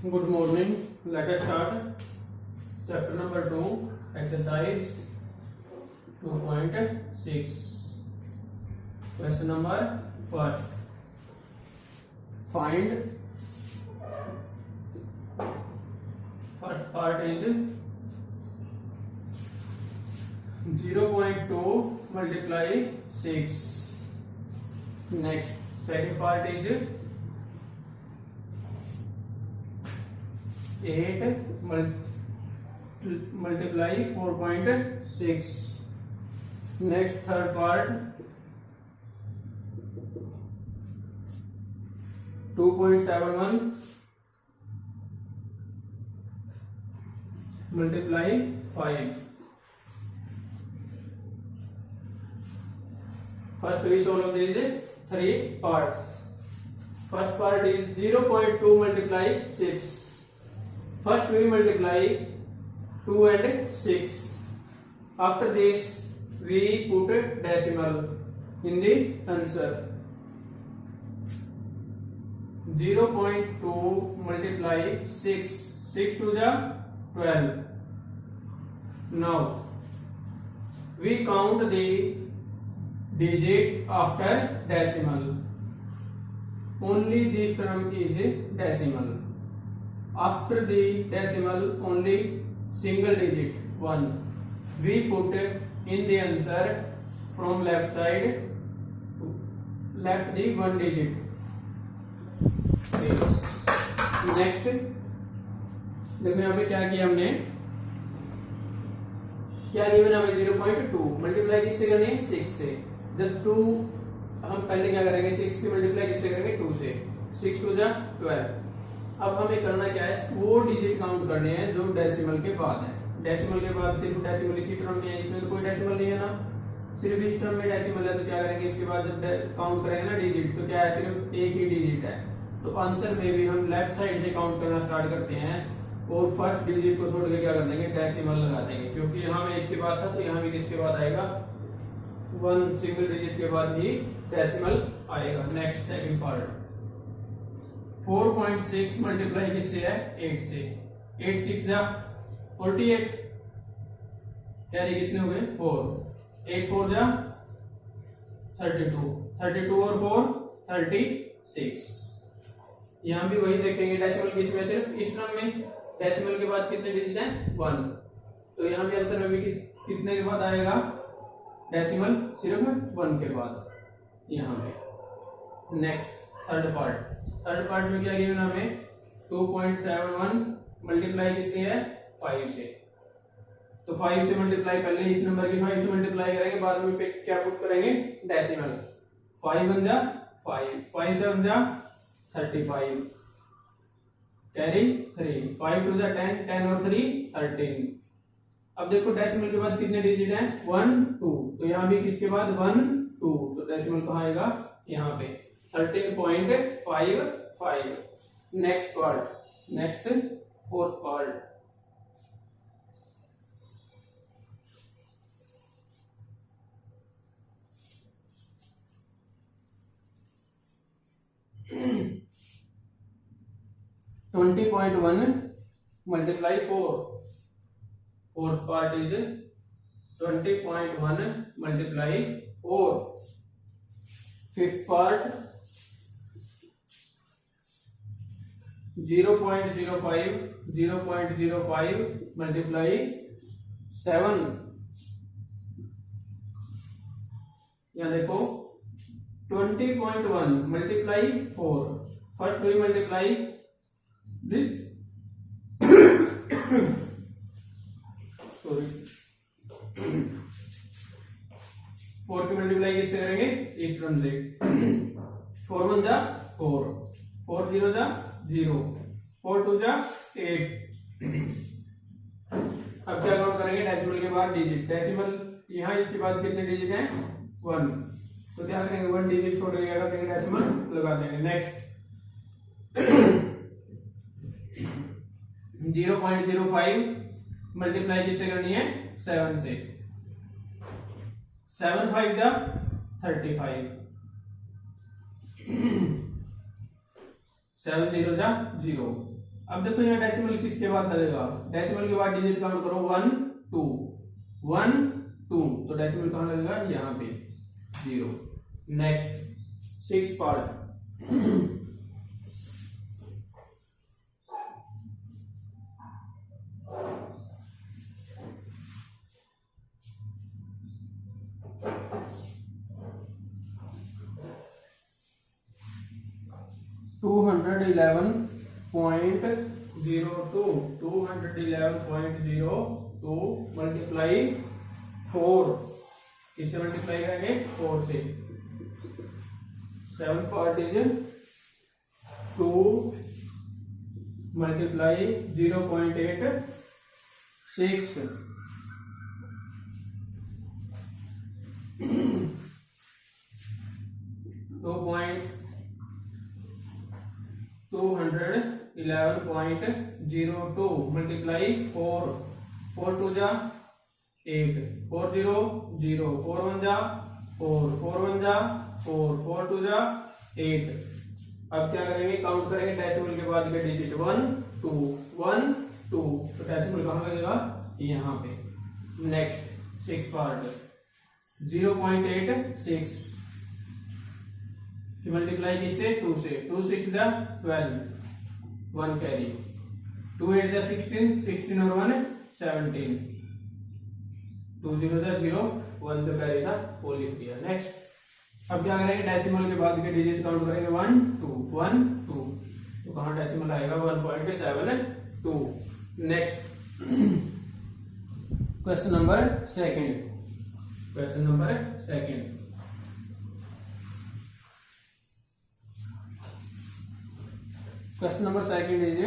Good morning. Let us start chapter number 2, exercise 2.6. Question number first. Find first part is 0.2 multiply 6. Next, second part is 8 multiply 4.6. Next, third part 2.71 multiply 5. First we solve these three parts. First part is 0.2 multiply 6. First we multiply 2 and 6. After this we put decimal in the answer. 0.2 multiply 6. 6 to the 12. Now we count the digit after decimal. Only this term is decimal. After the decimal, only single digit 1. We put in the answer from left side, left the 1 digit. Next देखो यहाँ पे क्या किया हमने, क्या given हमें 0.2 multiply किससे करनी है 6 से. जब 2 हम पहले क्या करेंगे 6 की मल्टीप्लाई किससे करेंगे 2 से. 6 to the 12. अब हमें करना क्या है, वो डिजिट काउंट करने हैं जो डेसिमल के बाद है. डेसिमल के बाद सिर्फ डेसिमल इसी टर्म में है, इसमें तो कोई डेसिमल नहीं है ना, सिर्फ इस टर्म में डेसिमल है. तो क्या करेंगे इसके बाद जब काउंट करेंगे ना डिजिट, तो क्या है सिर्फ एक ही डिजिट है. तो आंसर में भी हम लेफ्ट साइड से काउंट करना स्टार्ट करते हैं और फर्स्ट डिजिट को छोड़ के क्या कर देंगे डेसिमल लगा देंगे, क्योंकि यहाँ में 1 के बाद था तो यहाँ भी किसके बाद आएगा 1 सिंगल डिजिट के बाद ही डेसिमल आएगा. नेक्स्ट सेकंड पार्ट 4.6 मल्टीप्लाई किससे है 8 से. 8 6 जा 48, कैरी कितने हो गए 4. 8 4 जा 32, 32 और 4 36. यहां भी वही देखेंगे डेसिमल किस में, सिर्फ इस टर्म में डेसिमल के बाद कितने डिजिट हैं 1. तो यहां भी आंसर में भी कितने के बाद आएगा डेसिमल सिर्फ 1 के बाद यहां पे. नेक्स्ट थर्ड पार्ट में क्या गिवन हमें 2.71 मल्टीप्लाई किससे है 5 से. तो 5 से मल्टीप्लाई पहले इस नंबर की 5 से मल्टीप्लाई करेंगे, बाद में पे क्या पुट करेंगे डेसिमल. 5 1 जा 5, 5 7 जा 35, कैरी 3, 5 2 जा 10, 10 और 3 13. अब देखो डेसिमल के बाद कितने डिजिट हैं 1 2, तो यहाँ भी किसके बाद 1 2, तो डेसिमल कहाँ आएगा यहाँ पे 13.55. Next fourth part $20.1 multiply 4. Fourth part is 20.1 multiply 4. Fifth part 0.05 multiply 7. यहाँ देखो 20.1 multiply 4. First we multiply this sorry 4 की मल्टीप्लाई किससे करेंगे इस टर्म से. 4 1 जा 4, 4 0 जा 0, 4 2 जा 8. अब क्या काउंट करेंगे डेसिमल के बाद डिजिट. डेसिमल यहाँ इसके बाद कितने डिजिट हैं 1, तो क्या करेंगे 1 डिजिट छोड़ के क्या करेंगे डेसिमल लगा देंगे. नेक्स्ट 0.05 मल्टीप्लाई किससे करनी है 7 से. 7 5 जा 35, 7 0 जा 0, अब देखो यहाँ डेसिमल किसके बाद लगेगा, डेसिमल के बाद डिजिट काउंट करो 1 2 1 2, तो डेसिमल कहाँ लगेगा, यहाँ पे 0। नेक्स्ट 6 पार्ट 211.02 मल्टीप्लाई 4, किससे मल्टीप्लाई करेंगे 4 से। 7 पार्ट इज 2 मल्टीप्लाई 0.86, 211.02 मल्टीप्लाई 4, 4 2 जा 8, 4 0 0, 4 1 जा 4, 4 1 जा 4, 4 2 जा 8। अब क्या करेंगे, काउंट करेंगे डेसिमल के बाद के डिजिट 1 2 1 2, तो डेसिमल कहाँ लगेगा, यहाँ पे। नेक्स्ट 6 पार्ट 0.86 मल्टीप्लाई किससे 2 से, 2 6 जा 12, 1 कैरी, 2 8 जा 16, 16 और 1 17, 2 0 जा 0, 1 जो कैरी था वो लिख दिया। नेक्स्ट अब क्या करेंगे, डेसिमल के बाद के डिजिट काउंट करेंगे 1 2 1 2, तो कहाँ डेसिमल आएगा 1.72। Next question number second, question number second, question number second is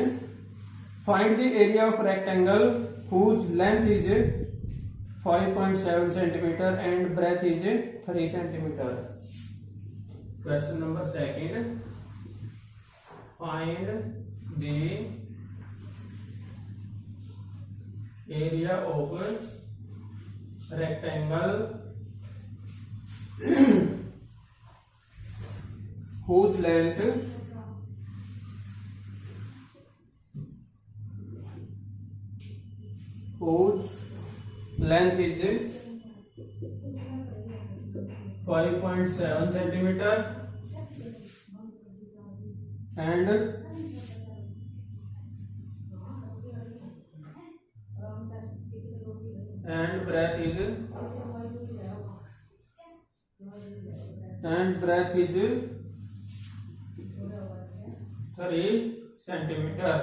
find the area of rectangle whose length is 5.7 centimeter and breadth is 3 centimeter. Question number second, find the area of rectangle whose length is 5.7 centimeter and breadth is 3 centimeter।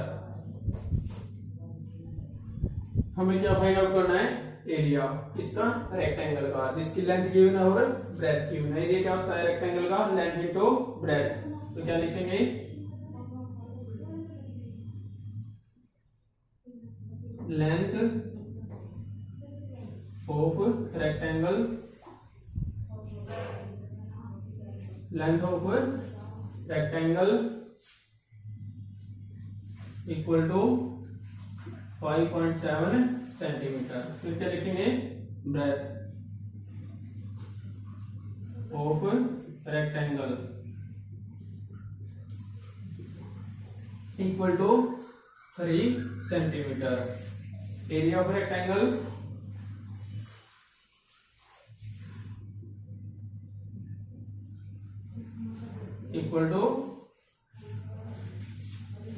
हमें क्या find out करना है, area किसका, rectangle का, जिसकी length given है और breath given है। एरिया क्या होता है रेक्टेंगल का, लेंथ इनटू ब्रेथ, तो क्या लिखेंगे, length of rectangle, length of rectangle equal to 5.7 centimetre. फिर क्या लिखेंगे, breadth of rectangle equal to 3 centimetre. Area of rectangle equal to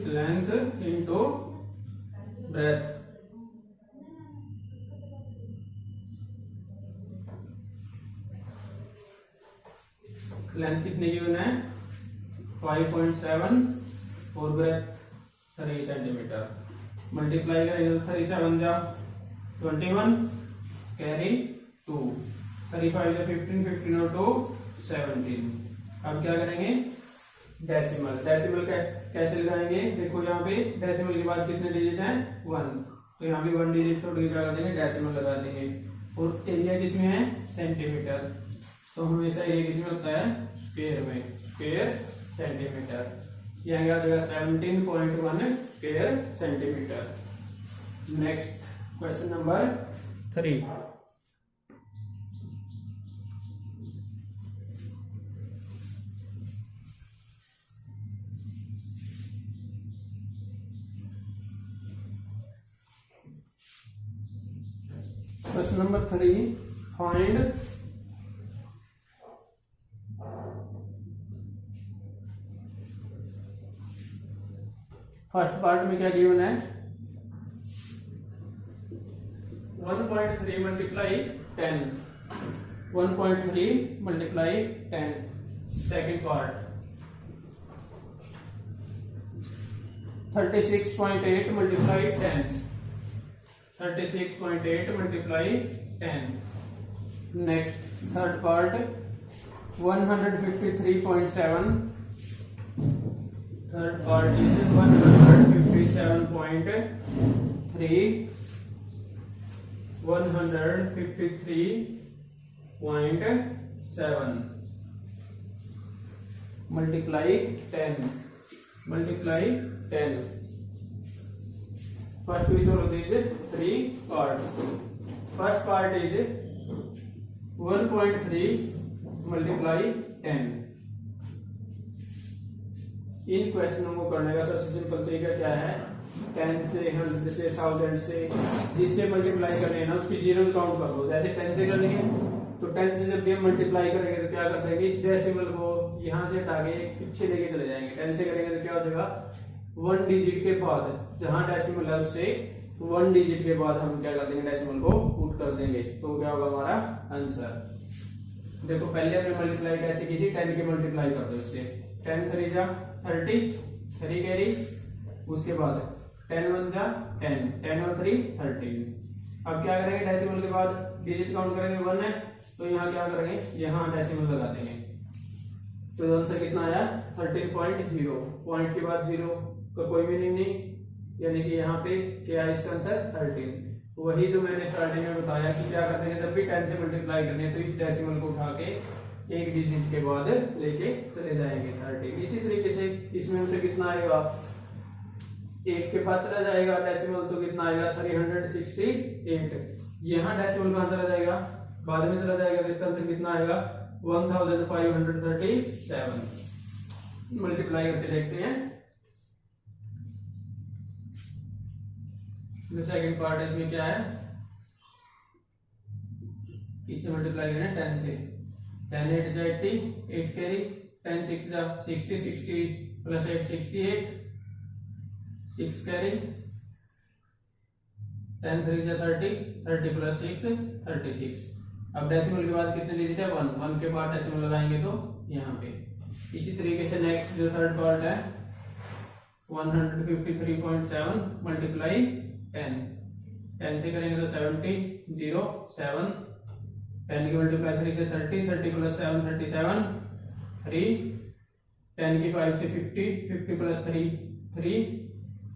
length into breadth. लेंथ कितनी गिवन है 5.7 और ब्रेथ 3 सेंटीमीटर। मल्टीप्लाई करेंगे 3 7 जा 21 कैरी 2, 3 5 जा 15, 15 और 2 17। अब क्या करेंगे, डेसिमल, डेसिमल कैसे लगाएंगे, देखो यहाँ पे डेसिमल के बाद कितने डिजिट हैं 1, तो यहाँ पे 1 डिजिट छोड़ के क्या कर देंगे, डेसिमल लगा देंगे। और एरिया किसमें है सेंटीमीटर, तो हमेशा एरिया किसमें होता है स्क्वायर में, स्क्वायर सेंटीमीटर। यहाँ आ जाएगा 17.1 square centimetre. Next question number 3, question number 3, find first part में क्या गिवन है 1.3 multiply 10, 1.3 multiply 10। Second part 36.8 multiply 10, 36.8 multiply 10। Next third part 153.7, third part is 157.3, 153.7 multiply 10, multiply 10। First we solve these 3 parts. First part is 1.3 multiply 10। इन क्वेश्चनों को करने का सबसे simple तरीका क्या है, 10 से 100 से 1000 से जिससे मल्टीप्लाई करने हैं ना उसकी जीरो काउंट कर दो। जैसे 10 से करेंगे तो 10 से जब भी हम मल्टीप्लाई करेंगे तो क्या कर देंगे, इस डेसिमल को यहाँ से हटा के पीछे लेके चले जाएंगे। 10 से करेंगे तो क्या हो जाएगा, 1 डिजिट के बाद जहां डेसिमल है उससे 1 डिजिट के बाद हम क्या कर देंगे, डेसिमल को पुट कर देंगे। तो क्या होगा हमारा आंसर। देखो पहले हमने मल्टीप्लाई कैसे की थी, 10 के मल्टीप्लाई कर दो इससे, 10 3 जा 30, 3 कैरी, उसके बाद 10 1 जा 10, 10 और 3 13। अब क्या करेंगे, डेसिमल के बाद डिजिट काउंट करेंगे, 1 है तो यहाँ क्या करेंगे, यहाँ डेसिमल लगा देंगे। तो आंसर कितना आया 13.0। पॉइंट के बाद 0 का कोई मीनिंग नहीं, यानी कि यहाँ पे क्या है इसका आंसर 13। वही जो मैंने स्टार्टिंग में बताया कि क्या करते हैं, जब भी 10 से मल्टीप्लाई करने तो इस डेसिमल को उठा के एक डिजिट के बाद लेके चले जाएंगे 13। इसी तरीके से इसमें हमसे कितना आएगा, एक के बाद चला जाएगा डेसिमल तो कितना आएगा 368। यहाँ डेसिमल कहाँ चला जाएगा, बाद में चला जाएगा तो इसका आंसर कितना आएगा 1537। मल्टीप्लाई करके देखते हैं। जो सेकंड पार्ट है इसमें क्या है, इससे मल्टीप्लाई करें 10 से, 10 8 जा 80, 8 कैरी, 10 6 जा 60, 60 प्लस 8 68, 6 कैरी, 10 3 जा 30, 30 प्लस 6 36। अब डेसिमल के बाद कितने डिजिट है, 1, 1 के बाद डेसिमल लगाएंगे तो यहाँ पे। इसी तरीके से नेक्स्ट जो थर्ड पार्ट है 153.7 मल्टीप्लाई 10, 10 से करेंगे तो 70 0 7, 10 की मल्टीप्लाई 3 से 30, 30 प्लस 7 37, 3, 10 की 5 से 50, 50 प्लस 3 3,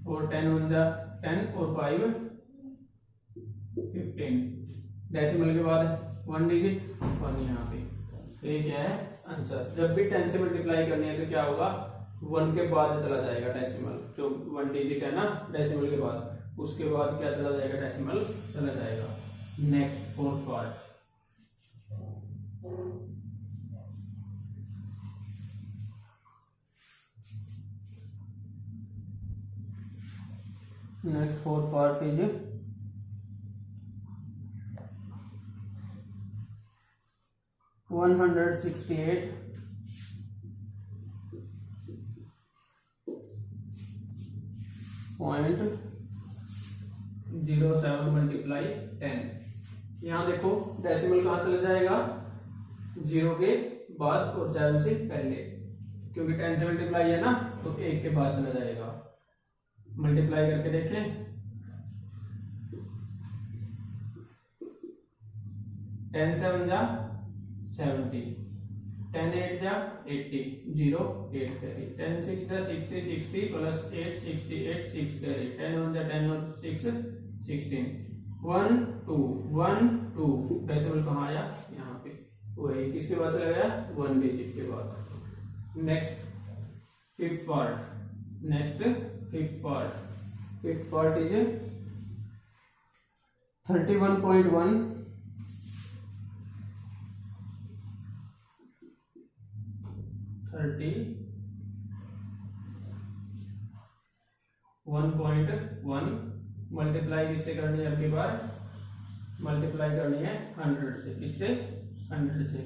और 10 1 जा 10 और 5 15। डेसिमल के बाद 1 डिजिट 1 यहाँ पे। तो ये क्या है आंसर। जब भी 10 से मल्टीप्लाई करनी है तो क्या होगा, 1 के बाद चला जाएगा डेसिमल, जो 1 डिजिट है ना डेसिमल के बाद, उसके बाद क्या चला जाएगा, डेसिमल चला जाएगा। Next fourth part is 168.07 multiply 10। यहाँ देखो डेसिमल कहाँ चला जाएगा, 0 के बाद और 7 से पहले, क्योंकि 10 से मल्टीप्लाई है ना तो 1 के बाद चला जाएगा। मल्टीप्लाई करके देखें, 10 7 जा 70, 10 8 जा 80, 0 8 कैरी, 10 6 जा 60, 60 प्लस 8 68, 6 कैरी, 10 1 जा 10 और 6 16, 1 2 1 2। डेसिमल कहाँ आया, यहाँ पे, वही किसके बाद चला गया, 1 डिजिट के बाद। Next fifth part is 31.1 1.1 multiply किससे करनी है, आपकी बार मल्टीप्लाई करनी है 100 से, किससे 100 से।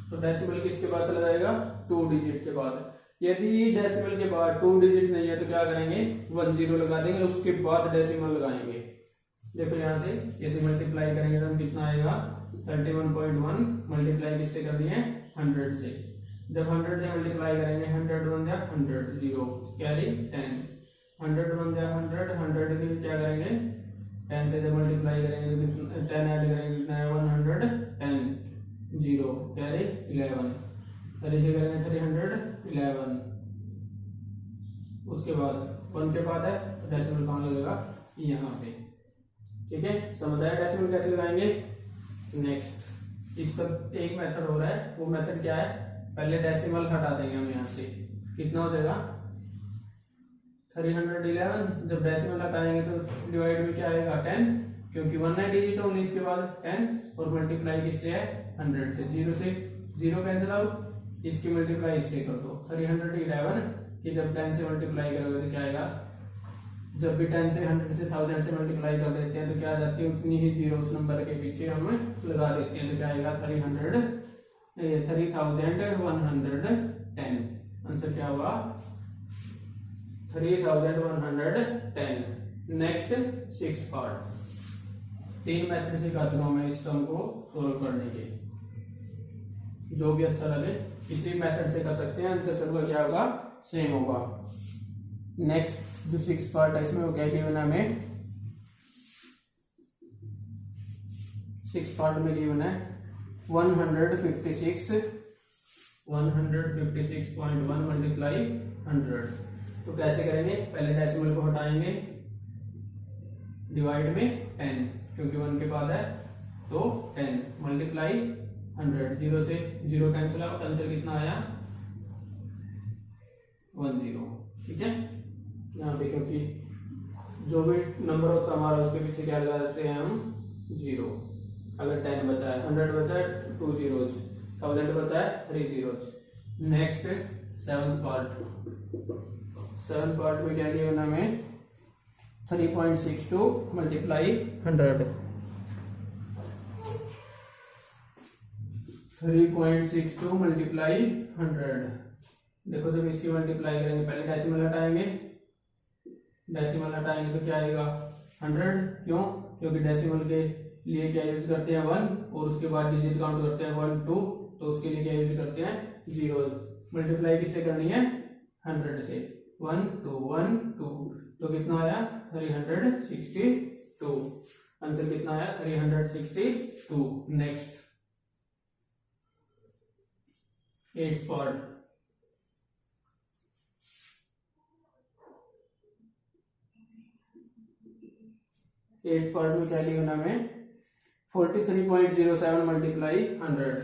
तो डेसिमल किसके बाद चला जाएगा 2 डिजिट के बाद। यदि डेसिमल के बाद 2 डिजिट नहीं है तो क्या करेंगे 10 लगा देंगे, उसके बाद डेसिमल लगाएंगे। देखो यहाँ से यदि मल्टीप्लाई करेंगे तो कितना आएगा 31.1 मल्टीप्लाई किससे कर दिए 100 से। जब 100 से मल्टीप्लाई करेंगे 100 1 जा 100 0 कैरी 10 100 1 जा 100 100 के क्या करेंगे 10 से जब मल्टीप्लाई करेंगे तो 10 ऐड करेंगे कितना है 110 0 कैरी 11 तरीके करेंगे 311। उसके बाद 1 के बाद है तो डेसिमल कहाँ लगेगा यहाँ पे। ठीक है, समझ आया डेसिमल कैसे लगाएंगे। नेक्स्ट इसका एक मेथड हो रहा है, वो मेथड क्या है, पहले डेसिमल हटा देंगे हम यहाँ से, कितना हो जाएगा 311। जब डेसिमल हटाएंगे तो डिवाइड में क्या आएगा 10, क्योंकि 1 है डिजिट ओनली, इसके बाद 10 और मल्टीप्लाई किससे है 100 से। 0 से 0 कैंसिल आउट, इसकी मल्टीप्लाई इससे कर दो 311 कि जब 10 से मल्टीप्लाई करोगे तो क्या आएगा, जब भी 10 से 100 से 1000 से मल्टीप्लाई कर देते हैं तो क्या आ जाती है उतनी ही जीरो उस नंबर के पीछे हम लगा देते हैं, तो क्या आएगा 3110। आंसर क्या हुआ 3110। नेक्स्ट 6 पार्ट, 3 मेथड सिखा चुका हूं मैं इस सम को सोल्व करने के, जो भी अच्छा लगे किसी मेथड से कर सकते हैं, आंसर सबका क्या होगा सेम होगा। नेक्स्ट जो 6 पार्ट है इसमें वो क्या गिवन है हमें, 6 पार्ट में गिवन है 156.1 मल्टीप्लाई 100। तो कैसे करेंगे, पहले डेसिमल को हटाएंगे, डिवाइड में 10 क्योंकि 1 के बाद है तो 10 मल्टीप्लाई 100। 0 से 0 कैंसिल आउट, आंसर कितना आया 10। ठीक है, यहाँ पे क्योंकि जो भी नंबर होता है हमारा उसके पीछे क्या लगा देते हैं हम 0। अगर 10 बचा है 100 बचा है 2 zeros, 1000 बचा है 3 zeros। नेक्स्ट 7 पार्ट में क्या गिवन हमें 3.62 मल्टीप्लाई 100। 3.62 मल्टीप्लाई 100। देखो जब इसकी मल्टीप्लाई करेंगे पहले डेसिमल हटाएंगे, डेसिमल हटाएंगे तो क्या आएगा 100। क्यों, क्योंकि डेसिमल के लिए क्या यूज करते हैं 1 और उसके बाद डिजिट काउंट करते हैं 1 2, तो उसके लिए क्या यूज करते हैं 0। मल्टीप्लाई किससे करनी है 100 से, 1 2 1 2, तो कितना आया 362। आंसर कितना आया 362। नेक्स्ट 8 पार्ट, 8 पार्ट में क्या लिखना हमें 43.07 मल्टीप्लाई 100।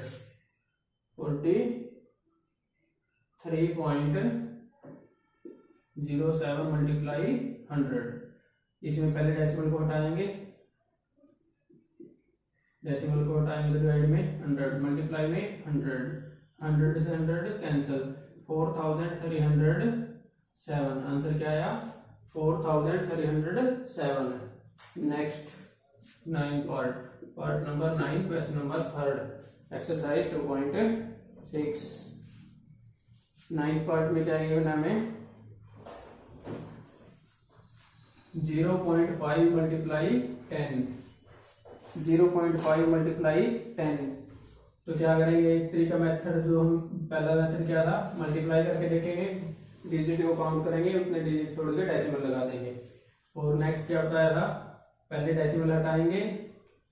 43.07 मल्टीप्लाई 100। इसमें पहले डेसिमल को हटाएंगे, डेसिमल को हटाएंगे तो डिवाइड में 100 मल्टीप्लाई में 100, 100 से 100 कैंसिल, 4307। आंसर क्या आया 4307। Next 9 part number 9 question number 3 exercise 2.6। 9 part में क्या गिवन है हमें 0.5 मल्टीप्लाई 10। 0.5 मल्टीप्लाई 10, तो क्या करेंगे एक तरीका मेथड, जो हम पहला मेथड क्या था मल्टीप्लाई करके देखेंगे, डिजिट को काउंट करेंगे, उतने डिजिट छोड़ के डेसिमल लगा देंगे। और नेक्स्ट क्या बताया था, पहले डेसिमल हटाएंगे,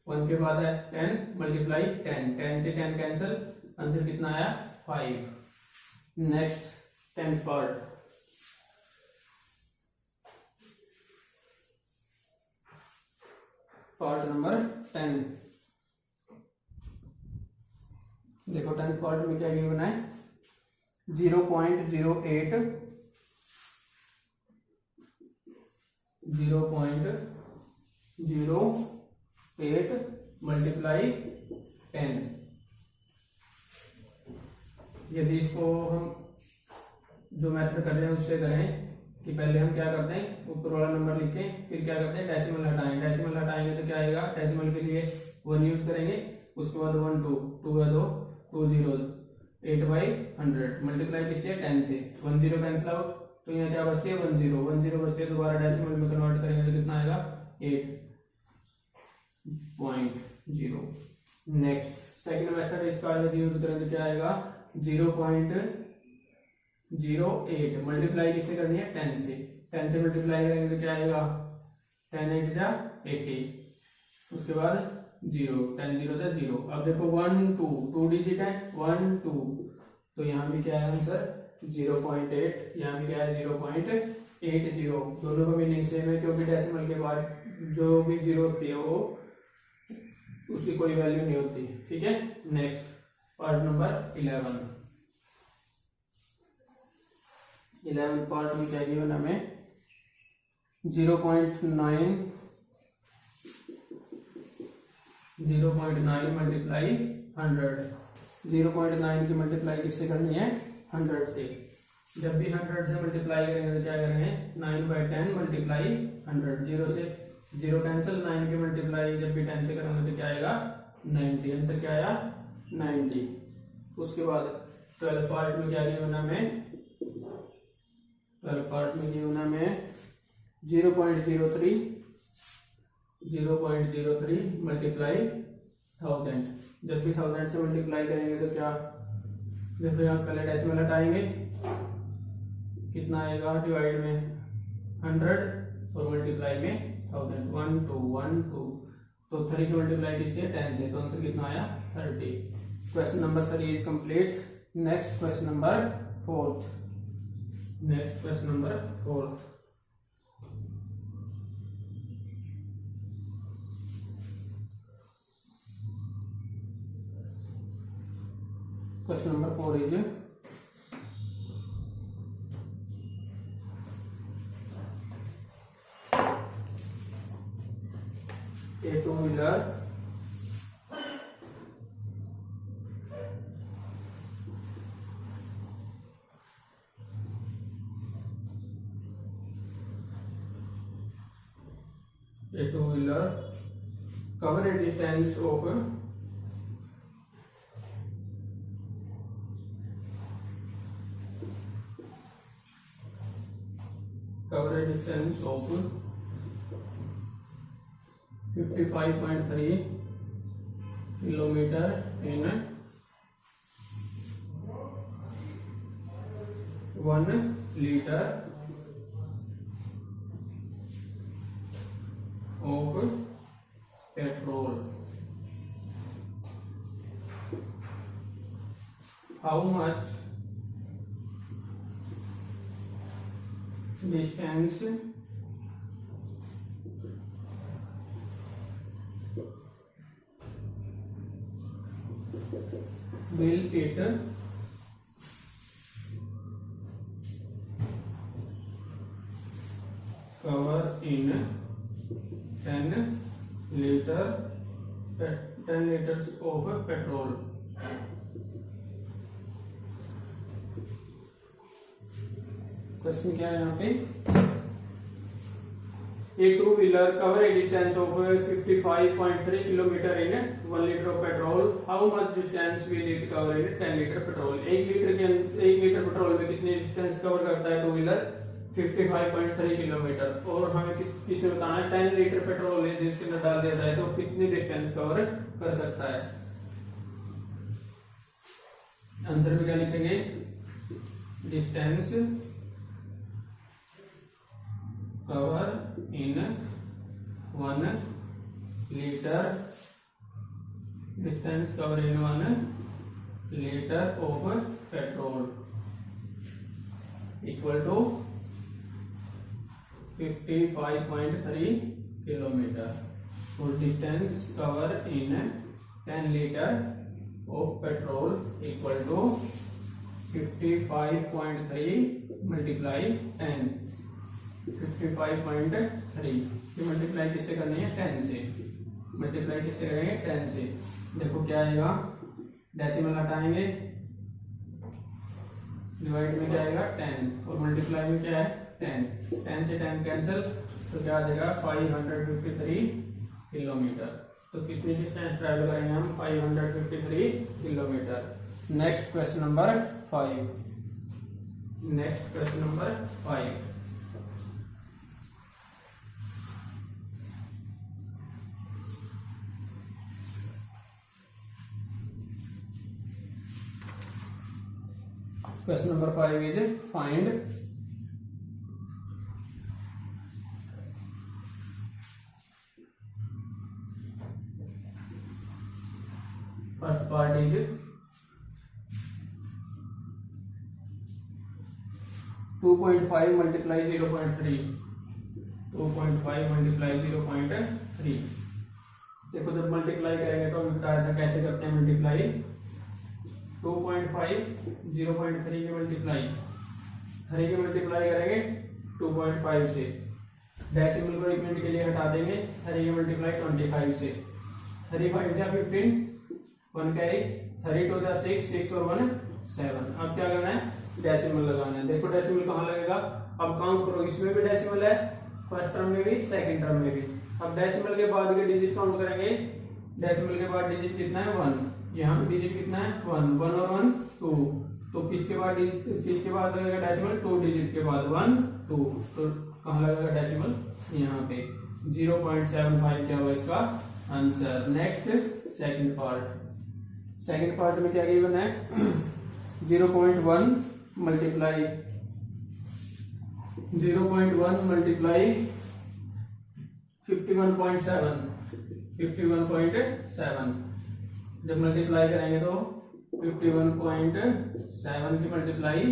1 के बाद है 10 मल्टीप्लाई 10, 10 से 10 कैंसिल, आंसर कितना आया 5। Next 10th part, part number 10। देखो 10th पार्ट में क्या गिवन है 0.08 मल्टीप्लाई 10। यदि इसको हम जो मेथड कर रहे हैं उससे करें कि पहले हम क्या करते हैं ऊपर वाला नंबर लिखें, फिर क्या करते हैं डेसिमल हटाएंगे। डेसिमल हटाएंगे तो क्या आएगा, डेसिमल के लिए 1 यूज करेंगे, उसके बाद 1 2 2 है 2 2 0 8/100 मल्टीप्लाई किससे 10 से, 1 0 कैंसिल आउट, तो यहाँ क्या बचती है 1 0 1 0 बचती है, दोबारा डेसिमल में कन्वर्ट करेंगे तो कितना आएगा 8.0। नेक्स्ट सेकंड मेथड, इसका यदि यूज करें तो क्या आएगा 0.08 मल्टीप्लाई किससे करनी है 10 से, 10 से मल्टीप्लाई करेंगे तो क्या आएगा 10 8 जा 80, उसके बाद 0 10 0 था 0। अब देखो 1 2 2 डिजिट है 1 2, तो यहाँ भी क्या है आंसर 0.8, यहाँ भी क्या है 0.80, दोनों का मीनिंग सेम है क्योंकि डेसिमल के बाद जो भी जीरो होती है वो उसकी कोई वैल्यू नहीं होती। ठीक है, नेक्स्ट पार्ट नंबर 11 पार्ट में क्या गिवन हमें 0.9 मल्टीप्लाई 100, 0.9 की मल्टीप्लाई किससे करनी है 100 से, जब भी 100 से मल्टीप्लाई करेंगे तो क्या करेंगे 9/10 मल्टीप्लाई 100, 0 से 0 कैंसिल, 9 की मल्टीप्लाई जब भी 10 से करेंगे तो क्या आएगा 90, आंसर क्या आया 90। उसके बाद 12 पार्ट में क्या गिवन हमें 12 पार्ट में गिवन हमें 0.03 मल्टीप्लाई 1000, जब भी 1000 से मल्टीप्लाई करेंगे तो क्या, देखो यहाँ पहले डेसिमल हटाएंगे कितना आएगा, डिवाइड में 100 और मल्टीप्लाई में 1000, 1 2 1 2, तो 3 की मल्टीप्लाई किससे 10 से, तो आंसर कितना आया 30। Question number 3 is complete. Next question number 4, next question number 4, question number 4 is a two-wheeler cover a distance of 55.3 kilometer in 1 liter of petrol. How much distance will it cover in 10 liters of petrol? Question क्या है यहाँ पे, एक two wheeler cover A distance of 55.3 kilometre in 1 litre of petrol, how much distance will it cover in 10 litre petrol. 1 litre petrol में कितनी distance cover करता है two wheeler 55.3 kilometre, और हमें किसे बताना है 10 लीटर पेट्रोल है जिसके अंदर डाल दिया जाए तो कितनी डिस्टेंस कवर कर सकता है। आंसर में क्या लिखेंगे, distance cover in 1 liter, distance cover in 1 liter of petrol equal to 55.3 kilometer, so distance cover in 10 liter of petrol equal to 55.3 multiply 10, 55.3 की मल्टीप्लाई किससे करनी है 10 से, मल्टीप्लाई किससे करेंगे 10 से, देखो क्या आएगा डेसिमल हटाएंगे, डिवाइड में क्या आएगा 10 और मल्टीप्लाई में क्या है 10, 10 से 10 कैंसिल, तो क्या आ जाएगा 553 किलोमीटर। तो कितनी डिस्टेंस ट्रैवल करेंगे हम? 553 kilometre. Next question number 5। Next question number 5। Question number 5 is find first part is 2.5 multiply 0.3 2.5 multiply 0.3। देखो जब मल्टीप्लाई करेंगे तो हमें बताया था कैसे करते हैं मल्टीप्लाई। 2.5 0.3 की मल्टीप्लाई 3 की मल्टीप्लाई करेंगे 2.5 से। डेसिमल को 1 मिनट के लिए हटा देंगे। 3 की मल्टीप्लाई 25 से। 3 5 जा 15, 1 कैरी, 3 2 जा 6, 6 और 1 7। अब क्या करना है? डेसिमल लगाना है। देखो डेसिमल कहाँ लगेगा? अब काउंट करो, इसमें भी डेसिमल है, फर्स्ट टर्म में भी, सेकंड टर्म में भी। अब डेसिमल के बाद के डिजिट काउंट करेंगे। डेसिमल के बाद डिजिट कितना है? 1। यहाँ पे डिजिट कितना है? 1 1 और 1 2। तो किसके बाद लगेगा डेसिमल? 2 डिजिट के बाद 1 2। तो कहाँ लगेगा डेसिमल? यहाँ पे 0.75 क्या हुआ इसका answer. Next second part. Second part में क्या गिवन है? 0.1 मल्टीप्लाई 51.7 51.7। जब मल्टीप्लाई करेंगे तो 51.7 की मल्टीप्लाई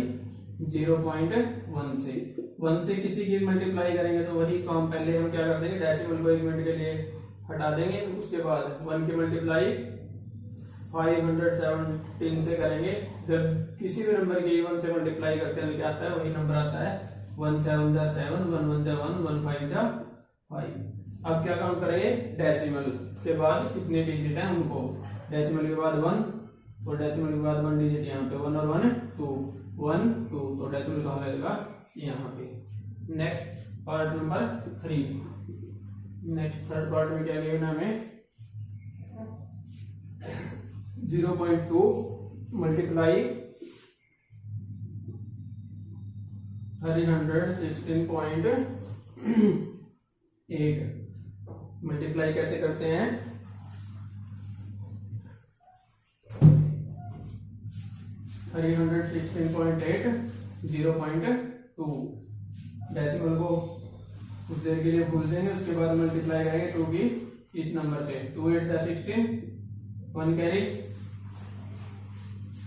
0.1 से 1 से किसी की मल्टीप्लाई करेंगे तो वही काम पहले हम क्या कर देंगे? डेसिमल को 1 मिनट के लिए हटा देंगे। उसके बाद 1 की मल्टीप्लाई 517 से करेंगे। जब किसी भी नंबर की 1 से मल्टीप्लाई करते हैं तो क्या आता है? वही नंबर आता है। 1 7 जा 7, 1 1 जा 1, 1 5 जा 5। अब क्या काम करेंगे? डेसिमल के बाद कितने डिजिट हैं उनको। डेसिमल के बाद 1 और डेसिमल के बाद 1 डिजिट यहाँ पे 1 और 1 2 1 2। तो डेसिमल कहाँ लगेगा? यहाँ पे। Next part number 3। Next third part में क्या लेना हमें? 0.2 मल्टीप्लाई 316.8। मल्टीप्लाई कैसे करते हैं? 316.8 0.2। डेसिमल को कुछ देर के लिए भूल देंगे। उसके बाद मल्टीप्लाई करेंगे 2 की इस नंबर से। 2 8 जा 16, 1 कैरी,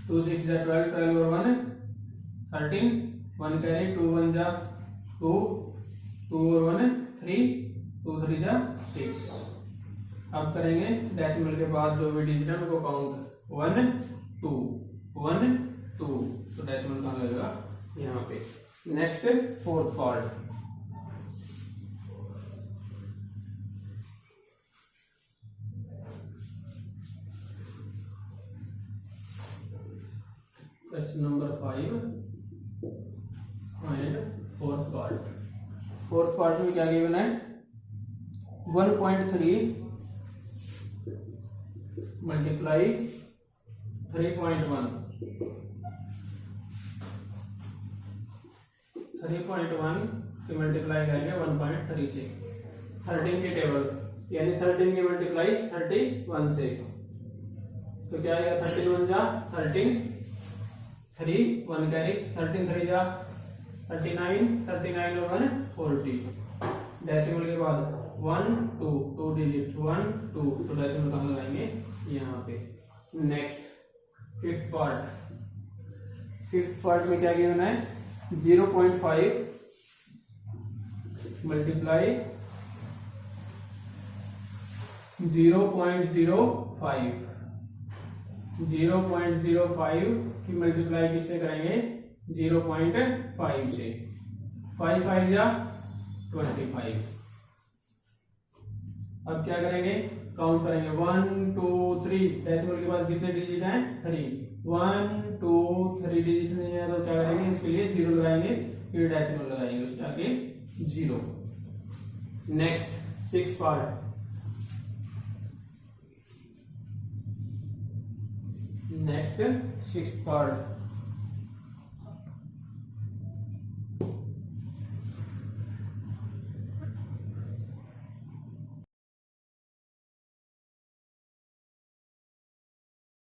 2 6 जा 12, 12 और 1 13, 1 कैरी, 2 1 जा 2, 2 और 1 3, 2 3 जा 6। अब करेंगे डेसिमल के बाद जो भी डिजिट है उनको काउंट 1 2 1 2। तो डेसिमल कहाँ लगेगा? यहाँ पे। Next fourth part. Question number 5 and fourth part. Fourth part में क्या गिवन है? 1.3 मल्टीप्लाई 3.1 की मल्टीप्लाई करेंगे 1.3 से। 13 की टेबल यानी 13 की मल्टीप्लाई 31 से। तो क्या आएगा? 13 1 जा 13, 3 1 कैरी, 13 3 जा 39, 39 और 1 40। डेसिमल के बाद 1 2 2 डिजिट 1 2। तो डेसिमल कहाँ लगाएंगे? यहाँ पे। Next fifth part. Fifth part में क्या गिवन है? 0.5 मल्टीप्लाई 0.05 की मल्टीप्लाई किससे करेंगे? 0.5 से। 5 5 जा 25। अब क्या करेंगे? काउंट करेंगे 1 2 3। डेसिमल के बाद कितने डिजिट हैं? 3। 1 2 3 डिजिट नहीं है तो क्या करेंगे? इसके लिए 0 लगाएंगे, फिर डेसिमल लगाएंगे, उसके आगे 0। Next six part. Next 6 third